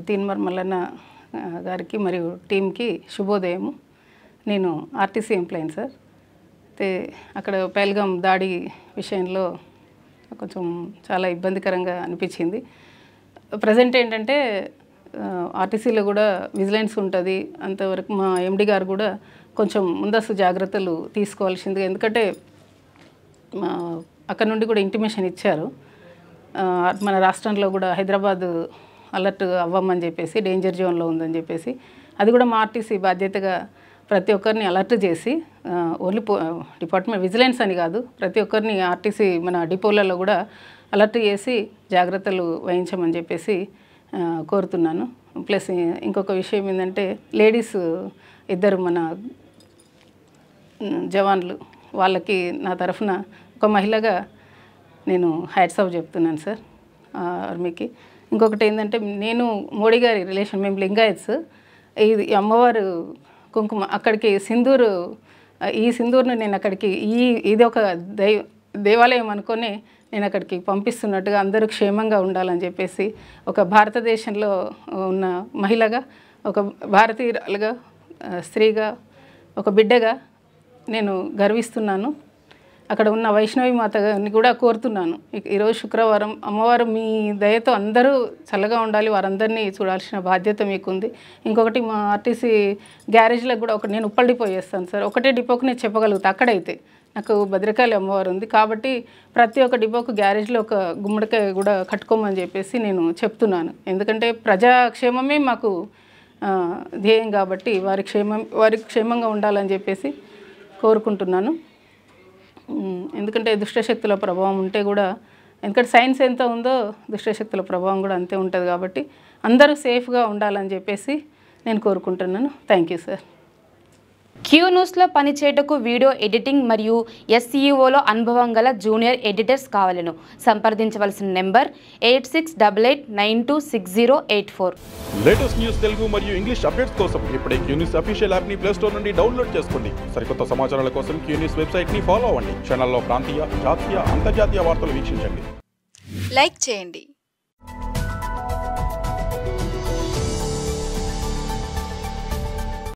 తీన్మార్ మల్లన్న గారికి మరియు టీంకి శుభోదయము. నేను ఆర్టీసీ ఎంప్లాయీని సార్. అయితే అక్కడ పహల్గామ్ దాడి విషయంలో కొంచెం చాలా ఇబ్బందికరంగా అనిపించింది. ప్రజెంట్ ఏంటంటే ఆర్టీసీలో కూడా విజిలెన్స్ ఉంటుంది. అంతవరకు మా ఎండి గారు కూడా కొంచెం ముందస్తు జాగ్రత్తలు తీసుకోవాల్సిందిగా, ఎందుకంటే అక్కడ నుండి కూడా ఇంటిమేషన్ ఇచ్చారు. మన రాష్ట్రంలో కూడా హైదరాబాద్ అలర్ట్ అవ్వమని చెప్పేసి, డేంజర్ జోన్లో ఉందని చెప్పేసి, అది కూడా మా ఆర్టీసీ బాధ్యతగా ప్రతి ఒక్కరిని అలర్ట్ చేసి, ఓన్లీ డిపార్ట్మెంట్ విజిలెన్స్ అని కాదు, ప్రతి ఒక్కరిని ఆర్టీసీ మన డిపోలలో కూడా అలర్ట్ చేసి జాగ్రత్తలు వహించమని చెప్పేసి కోరుతున్నాను. ప్లస్ ఇంకొక విషయం ఏంటంటే, లేడీస్ ఇద్దరు మన జవాన్లు, వాళ్ళకి నా తరఫున ఒక మహిళగా నేను హ్యాట్స్ ఆఫ్ చెప్తున్నాను సార్ ఆర్మీకి. ఇంకొకటి ఏంటంటే, నేను మోడీ గారి రిలేషన్, మేము లింగాయత్స్, ఇది అమ్మవారు కుంకుమ అక్కడికి సింధూరు, ఈ సింధూరును నేను అక్కడికి ఇది ఒక దేవాలయం అనుకొని నేను అక్కడికి పంపిస్తున్నట్టుగా, అందరూ క్షేమంగా ఉండాలని చెప్పేసి, ఒక భారతదేశంలో ఉన్న మహిళగా, ఒక భారతీయురాలుగా, స్త్రీగా, ఒక బిడ్డగా నేను గర్విస్తున్నాను. అక్కడ ఉన్న వైష్ణవి మాతని కూడా కోరుతున్నాను, ఈరోజు శుక్రవారం, అమ్మవారు మీ దయతో అందరూ చల్లగా ఉండాలి, వారందరినీ చూడాల్సిన బాధ్యత మీకుంది. ఇంకొకటి, మా ఆర్టీసీ గ్యారేజ్లకు కూడా నేను ఉప్పల్ డిపో చేస్తాను సార్. ఒకటే డిపోకు నేను చెప్పగలుగుతా, అక్కడైతే నాకు భద్రకాళి అమ్మవారు ఉంది కాబట్టి ప్రతి ఒక్క డిపోకు గ్యారేజ్లో ఒక గుమ్మడికాయ కూడా కట్టుకోమని చెప్పేసి నేను చెప్తున్నాను. ఎందుకంటే ప్రజాక్షేమమే మాకు ధ్యేయం కాబట్టి వారికి క్షేమంగా ఉండాలని చెప్పేసి కోరుకుంటున్నాను. ఎందుకంటే దుష్టశక్తుల ప్రభావం ఉంటే కూడా, ఎందుకంటే సైన్స్ ఎంత ఉందో దుష్టశక్తుల ప్రభావం కూడా అంతే ఉంటుంది కాబట్టి అందరూ సేఫ్గా ఉండాలని చెప్పేసి నేను కోరుకుంటున్నాను. Thank you sir. క్యూ న్యూస్లో పనిచేయటకు వీడియో ఎడిటింగ్ మరియు SEOలో అనుభవం గల జూనియర్ ఎడిటర్స్ కావాలను. సంప్రదించవలసిన నెంబర్ 8688926084. లేటెస్ట్ న్యూస్ తెలుగు మరియు ఇంగ్లీష్ అప్డేట్స్ కోసం ఇప్పుడే క్యూ న్యూస్ అఫీషియల్ యాప్ని ప్లే స్టోర్ నుండి డౌన్లోడ్ చేసుకోండి. సరికొత్త సమాచారాల కోసం క్యూ న్యూస్ వెబ్సైట్ని ఫాలో అవ్వండి. ఛానల్లో ప్రాంతీయ, జాతీయ, అంతర్జాతీయ వార్తలు వీక్షించండి. లైక్ చేయండి,